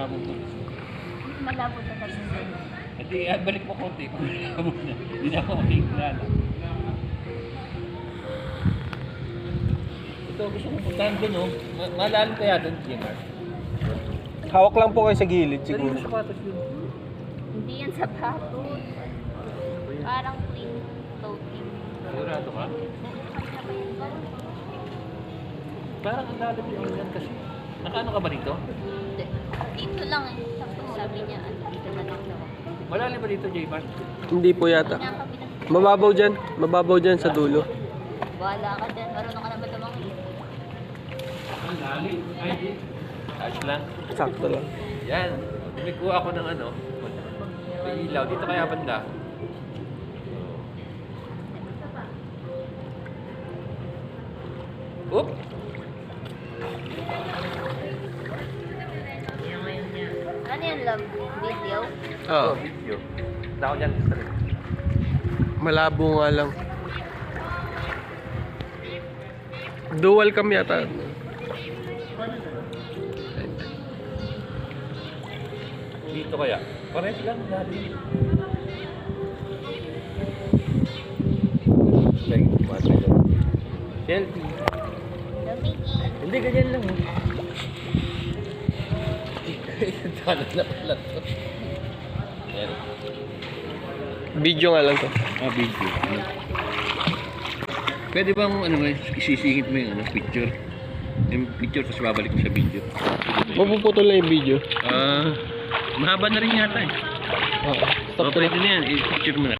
kamo mo. Malabo na kasi doon. Hindi, balik mo konti. Kamo na. Hindi na ako makikilala. Ito, gusto ko puntahan doon, oh. Malalim kaya doon, Jimar. Hawak lang po kayo sa gilid siguro. Siguro. Sapatos yun. Hindi yan sapatos. Parang clean clothing. Sigurado ka? Kanya ba yan? Parang ang lalim yung yan kasi. Nakaano ka ba dito? Hindi. Dito lang eh. Sabi niya, dito na lang daw. Malalim ba dito, Jimar? Hindi po yata. Kanya kami na. Mababaw dyan. Mababaw dyan sa dulo. Wala ka dyan. Marunong ka naman tumangin. Ang lalim. Ay, ayos lang. Sakto lang. Yan. Kumikuha ako ng ano. May ilaw. Dito kaya banda. Oop! Ano yan, love? Video? Oo. Video. Tao dyan. Gusto rin. Malabo nga lang. Dual cam yata. Dito kaya. Pares lang. Lalim. Like, mati lang. Selfie. Lumingin. Hindi, ganyan lang. Tala na pala to. Yan. Video nga lang to. Video. Pwede bang ano, isisingit mo yung ano, picture? Yung picture, tapos babalik mo sa video. Mapuputol lang yung video. Mahaba na rin yata eh. Oo. So, pwede na yan. I-picture mo na.